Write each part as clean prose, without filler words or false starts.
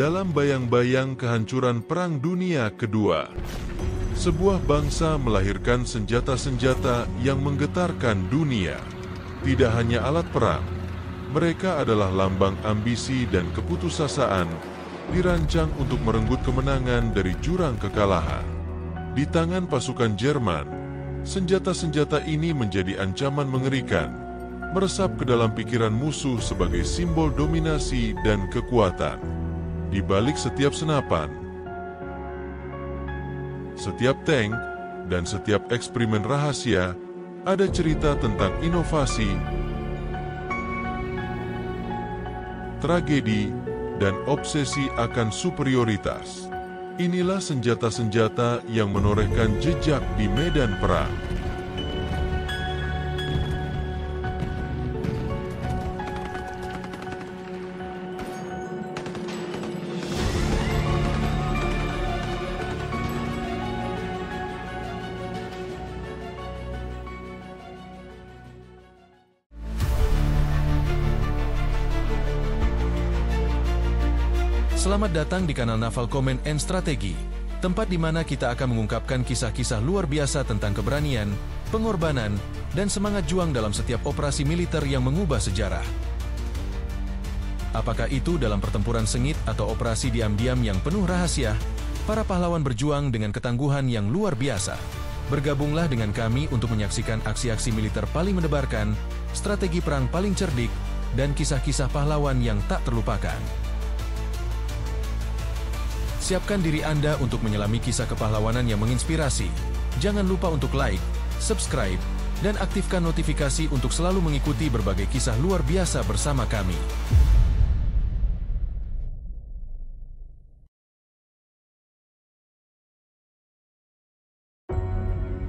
dalam bayang-bayang kehancuran Perang Dunia Kedua. Sebuah bangsa melahirkan senjata-senjata yang menggetarkan dunia. Tidak hanya alat perang, mereka adalah lambang ambisi dan keputusasaan, dirancang untuk merenggut kemenangan dari jurang kekalahan. Di tangan pasukan Jerman, senjata-senjata ini menjadi ancaman mengerikan, meresap ke dalam pikiran musuh sebagai simbol dominasi dan kekuatan. Di balik setiap senapan, setiap tank, dan setiap eksperimen rahasia, ada cerita tentang inovasi, tragedi, dan obsesi akan superioritas. Inilah senjata-senjata yang menorehkan jejak di medan perang. Selamat datang di kanal Naval Command and Strategi, tempat di mana kita akan mengungkapkan kisah-kisah luar biasa tentang keberanian, pengorbanan, dan semangat juang dalam setiap operasi militer yang mengubah sejarah. Apakah itu dalam pertempuran sengit atau operasi diam-diam yang penuh rahasia, para pahlawan berjuang dengan ketangguhan yang luar biasa. Bergabunglah dengan kami untuk menyaksikan aksi-aksi militer paling mendebarkan, strategi perang paling cerdik, dan kisah-kisah pahlawan yang tak terlupakan. Siapkan diri Anda untuk menyelami kisah kepahlawanan yang menginspirasi. Jangan lupa untuk like, subscribe, dan aktifkan notifikasi untuk selalu mengikuti berbagai kisah luar biasa bersama kami.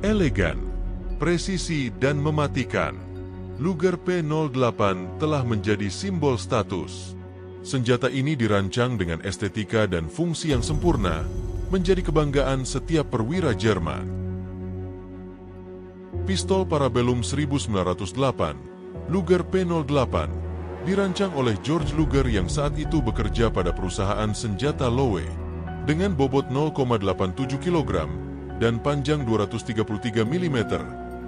Elegan, presisi, dan mematikan. Luger P08 telah menjadi simbol status. Senjata ini dirancang dengan estetika dan fungsi yang sempurna, menjadi kebanggaan setiap perwira Jerman. Pistol Parabellum 1908, Luger P08, dirancang oleh George Luger yang saat itu bekerja pada perusahaan senjata Lowe, dengan bobot 0,87 kg dan panjang 233 mm,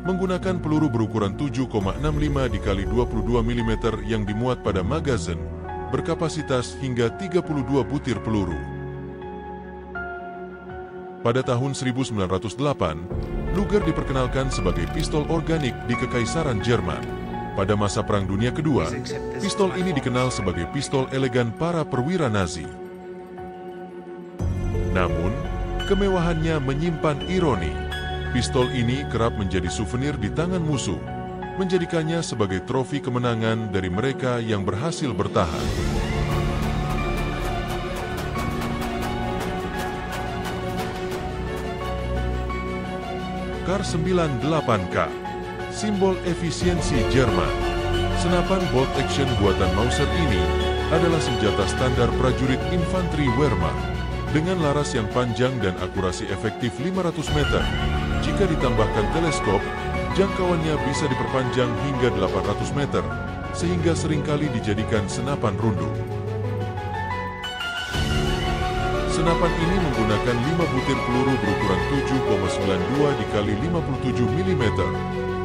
menggunakan peluru berukuran 7,65 x 22 mm yang dimuat pada magazin, berkapasitas hingga 32 butir peluru. Pada tahun 1908, Luger diperkenalkan sebagai pistol organik di Kekaisaran Jerman. Pada masa Perang Dunia Kedua, pistol ini dikenal sebagai pistol elegan para perwira Nazi. Namun, kemewahannya menyimpan ironi. Pistol ini kerap menjadi souvenir di tangan musuh, menjadikannya sebagai trofi kemenangan dari mereka yang berhasil bertahan. Kar 98K, simbol efisiensi Jerman. Senapan bolt action buatan Mauser ini adalah senjata standar prajurit infanteri Wehrmacht, dengan laras yang panjang dan akurasi efektif 500 meter. Jika ditambahkan teleskop, jangkauannya bisa diperpanjang hingga 800 meter, sehingga seringkali dijadikan senapan runduk. Senapan ini menggunakan 5 butir peluru berukuran 7,92 x 57 mm,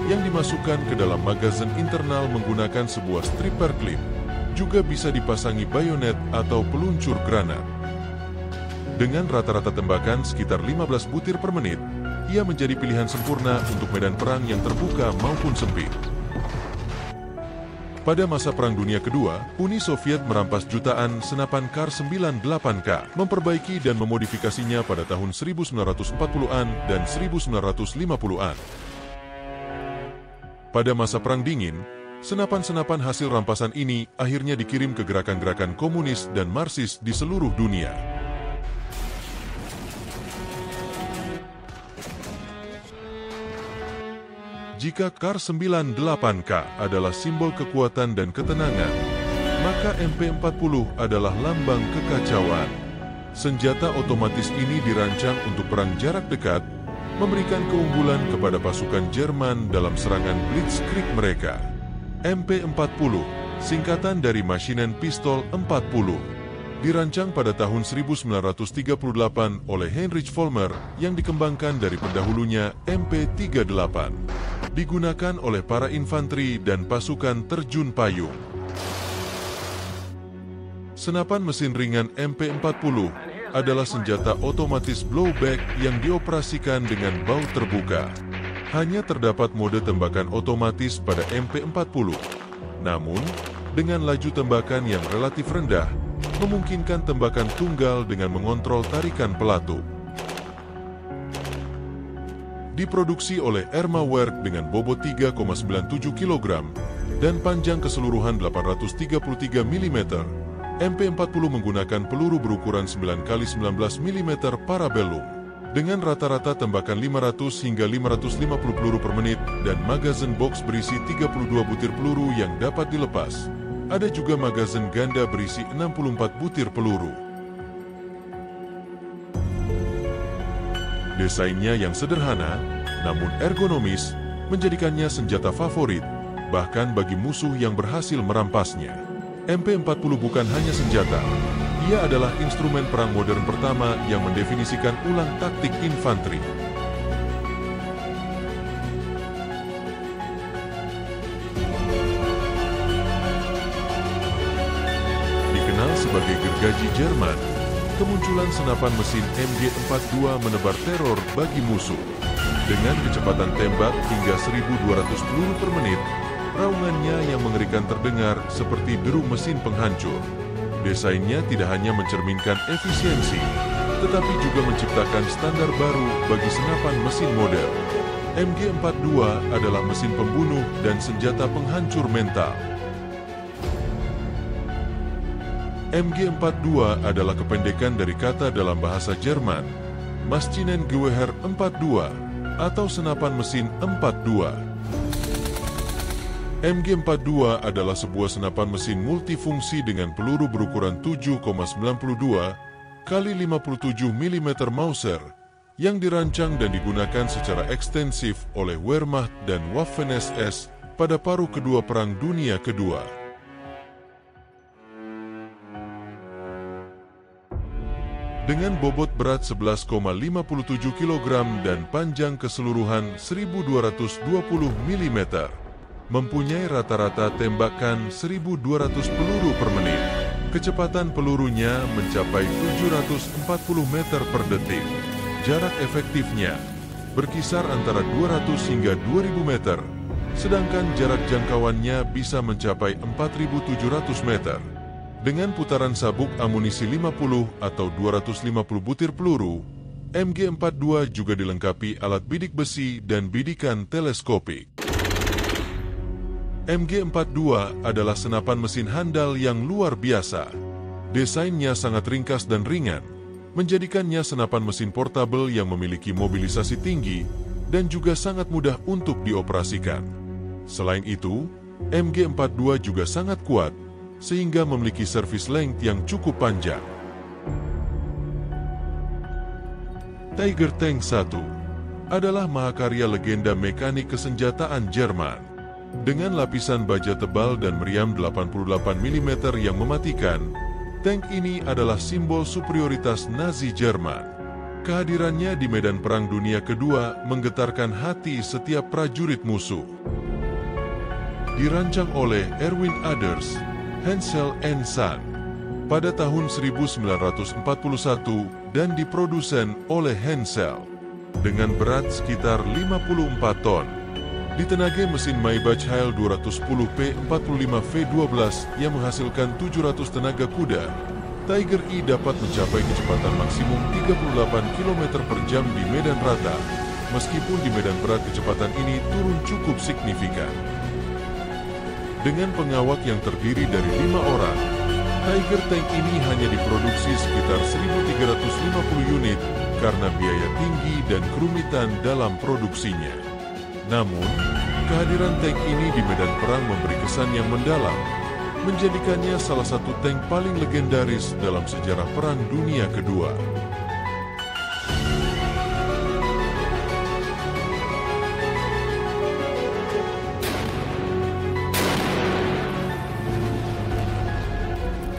yang dimasukkan ke dalam magazin internal menggunakan sebuah stripper clip. Juga bisa dipasangi bayonet atau peluncur granat. Dengan rata-rata tembakan sekitar 15 butir per menit, ia menjadi pilihan sempurna untuk medan perang yang terbuka maupun sempit. Pada masa Perang Dunia Kedua, Uni Soviet merampas jutaan senapan Kar 98K, memperbaiki dan memodifikasinya pada tahun 1940-an dan 1950-an. Pada masa Perang Dingin, senapan-senapan hasil rampasan ini akhirnya dikirim ke gerakan-gerakan komunis dan Marxis di seluruh dunia. Jika Kar 98K adalah simbol kekuatan dan ketenangan, maka MP40 adalah lambang kekacauan. Senjata otomatis ini dirancang untuk perang jarak dekat, memberikan keunggulan kepada pasukan Jerman dalam serangan Blitzkrieg mereka. MP40, singkatan dari Maschinen Pistol 40, Dirancang pada tahun 1938 oleh Heinrich Vollmer yang dikembangkan dari pendahulunya MP-38. Digunakan oleh para infanteri dan pasukan terjun payung. Senapan mesin ringan MP-40 adalah senjata otomatis blowback yang dioperasikan dengan baut terbuka. Hanya terdapat mode tembakan otomatis pada MP-40. Namun, dengan laju tembakan yang relatif rendah, memungkinkan tembakan tunggal dengan mengontrol tarikan pelatu. Diproduksi oleh Erma Werk dengan bobot 3,97 kg dan panjang keseluruhan 833 mm, MP-40 menggunakan peluru berukuran 9x19 mm parabellum, dengan rata-rata tembakan 500 hingga 550 peluru per menit dan magazin box berisi 32 butir peluru yang dapat dilepas. Ada juga magazin ganda berisi 64 butir peluru. Desainnya yang sederhana, namun ergonomis, menjadikannya senjata favorit, bahkan bagi musuh yang berhasil merampasnya. MP-40 bukan hanya senjata, ia adalah instrumen perang modern pertama yang mendefinisikan ulang taktik infanteri. Dikenal sebagai gergaji Jerman, kemunculan senapan mesin MG42 menebar teror bagi musuh. Dengan kecepatan tembak hingga 1.200 peluru per menit, raungannya yang mengerikan terdengar seperti deru mesin penghancur. Desainnya tidak hanya mencerminkan efisiensi, tetapi juga menciptakan standar baru bagi senapan mesin modern. MG42 adalah mesin pembunuh dan senjata penghancur mental. MG42 adalah kependekan dari kata dalam bahasa Jerman, Maschinengewehr 42, atau senapan mesin 42. MG42 adalah sebuah senapan mesin multifungsi dengan peluru berukuran 7,92 x 57 mm Mauser yang dirancang dan digunakan secara ekstensif oleh Wehrmacht dan Waffen-SS pada paruh kedua Perang Dunia Kedua. Dengan bobot berat 11,57 kg dan panjang keseluruhan 1220 mm, mempunyai rata-rata tembakan 1.200 peluru per menit. Kecepatan pelurunya mencapai 740 meter per detik. Jarak efektifnya berkisar antara 200 hingga 2.000 meter, sedangkan jarak jangkauannya bisa mencapai 4.700 meter. Dengan putaran sabuk amunisi 50 atau 250 butir peluru, MG42 juga dilengkapi alat bidik besi dan bidikan teleskopik. MG42 adalah senapan mesin handal yang luar biasa. Desainnya sangat ringkas dan ringan, menjadikannya senapan mesin portabel yang memiliki mobilisasi tinggi dan juga sangat mudah untuk dioperasikan. Selain itu, MG42 juga sangat kuat, sehingga memiliki service length yang cukup panjang. Tiger Tank 1 adalah mahakarya legenda mekanik kesenjataan Jerman. Dengan lapisan baja tebal dan meriam 88 mm yang mematikan, tank ini adalah simbol superioritas Nazi Jerman. Kehadirannya di medan Perang Dunia Kedua menggetarkan hati setiap prajurit musuh. Dirancang oleh Erwin Aders, Hensel & Son pada tahun 1941 dan diprodusen oleh Hensel dengan berat sekitar 54 ton. Ditenagai mesin Maybach Heil 210P45V12 yang menghasilkan 700 tenaga kuda, Tiger I dapat mencapai kecepatan maksimum 38 km per jam di medan rata, meskipun di medan berat kecepatan ini turun cukup signifikan. Dengan pengawak yang terdiri dari 5 orang, Tiger Tank ini hanya diproduksi sekitar 1.350 unit karena biaya tinggi dan kerumitan dalam produksinya. Namun, kehadiran tank ini di medan perang memberi kesan yang mendalam, menjadikannya salah satu tank paling legendaris dalam sejarah Perang Dunia Kedua.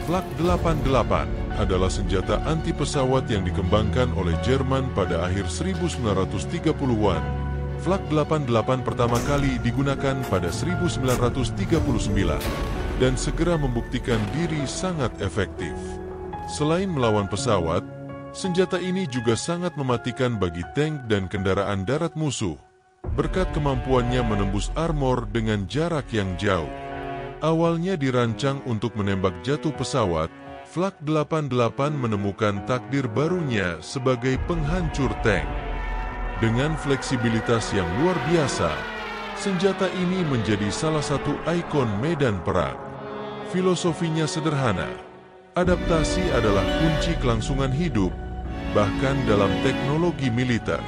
Flak 88 adalah senjata anti-pesawat yang dikembangkan oleh Jerman pada akhir 1930-an. Flak 88 pertama kali digunakan pada 1939 dan segera membuktikan diri sangat efektif. Selain melawan pesawat, senjata ini juga sangat mematikan bagi tank dan kendaraan darat musuh, berkat kemampuannya menembus armor dengan jarak yang jauh. Awalnya dirancang untuk menembak jatuh pesawat, Flak 88 menemukan takdir barunya sebagai penghancur tank. Dengan fleksibilitas yang luar biasa, senjata ini menjadi salah satu ikon medan perang. Filosofinya sederhana, adaptasi adalah kunci kelangsungan hidup, bahkan dalam teknologi militer.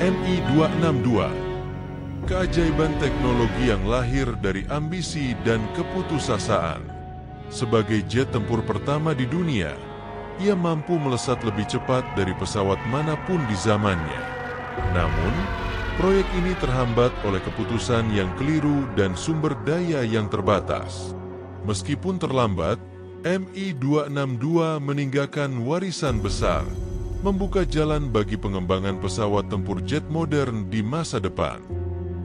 Mi-262, keajaiban teknologi yang lahir dari ambisi dan keputusasaan. Sebagai jet tempur pertama di dunia, ia mampu melesat lebih cepat dari pesawat manapun di zamannya. Namun, proyek ini terhambat oleh keputusan yang keliru dan sumber daya yang terbatas. Meskipun terlambat, Mi-262 meninggalkan warisan besar, membuka jalan bagi pengembangan pesawat tempur jet modern di masa depan.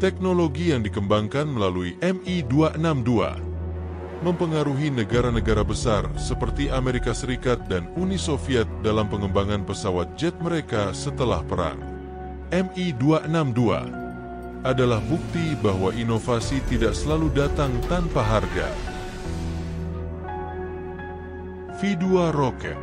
Teknologi yang dikembangkan melalui Mi-262 mempengaruhi negara-negara besar seperti Amerika Serikat dan Uni Soviet dalam pengembangan pesawat jet mereka setelah perang. Mi-262 adalah bukti bahwa inovasi tidak selalu datang tanpa harga. V2 roket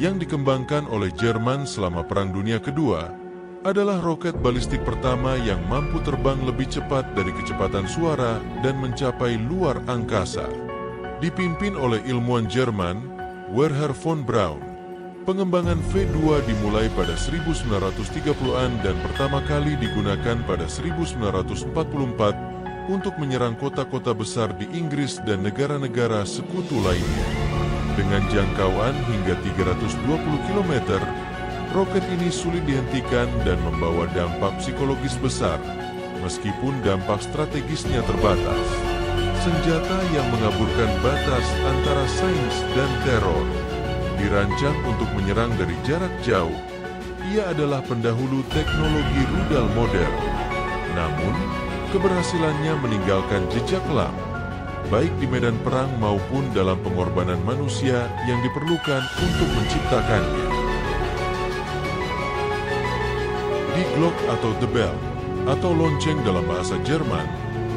yang dikembangkan oleh Jerman selama Perang Dunia Kedua adalah roket balistik pertama yang mampu terbang lebih cepat dari kecepatan suara dan mencapai luar angkasa. Dipimpin oleh ilmuwan Jerman, Wernher von Braun, pengembangan V2 dimulai pada 1930-an dan pertama kali digunakan pada 1944 untuk menyerang kota-kota besar di Inggris dan negara-negara sekutu lainnya. Dengan jangkauan hingga 320 km, roket ini sulit dihentikan dan membawa dampak psikologis besar, meskipun dampak strategisnya terbatas. Senjata yang mengaburkan batas antara sains dan teror. Dirancang untuk menyerang dari jarak jauh, ia adalah pendahulu teknologi rudal modern. Namun, keberhasilannya meninggalkan jejak kelam, baik di medan perang maupun dalam pengorbanan manusia yang diperlukan untuk menciptakannya. Die Glock atau The Bell, atau lonceng dalam bahasa Jerman,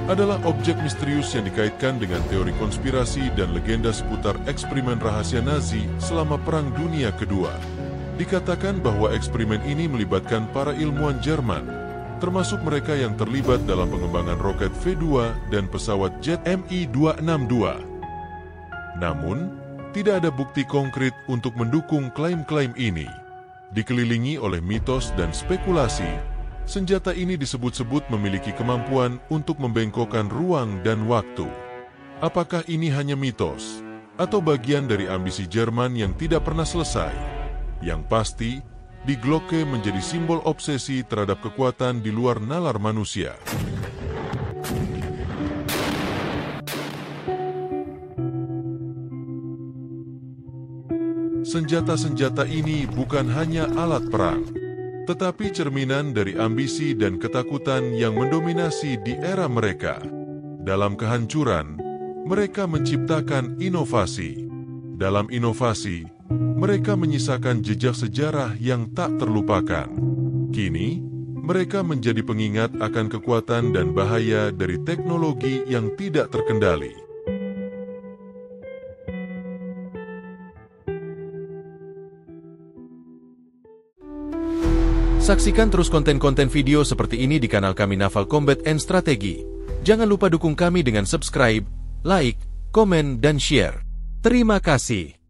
adalah objek misterius yang dikaitkan dengan teori konspirasi dan legenda seputar eksperimen rahasia Nazi selama Perang Dunia Kedua. Dikatakan bahwa eksperimen ini melibatkan para ilmuwan Jerman, termasuk mereka yang terlibat dalam pengembangan roket V2 dan pesawat jet Mi-262. Namun, tidak ada bukti konkret untuk mendukung klaim-klaim ini. Dikelilingi oleh mitos dan spekulasi, senjata ini disebut-sebut memiliki kemampuan untuk membengkokkan ruang dan waktu. Apakah ini hanya mitos, atau bagian dari ambisi Jerman yang tidak pernah selesai? Yang pasti, Die Glocke menjadi simbol obsesi terhadap kekuatan di luar nalar manusia. Senjata-senjata ini bukan hanya alat perang, tetapi cerminan dari ambisi dan ketakutan yang mendominasi di era mereka. Dalam kehancuran, mereka menciptakan inovasi. Dalam inovasi, mereka menyisakan jejak sejarah yang tak terlupakan. Kini, mereka menjadi pengingat akan kekuatan dan bahaya dari teknologi yang tidak terkendali. Saksikan terus konten-konten video seperti ini di kanal kami Naval Combat and Strategy. Jangan lupa dukung kami dengan subscribe, like, komen, dan share. Terima kasih.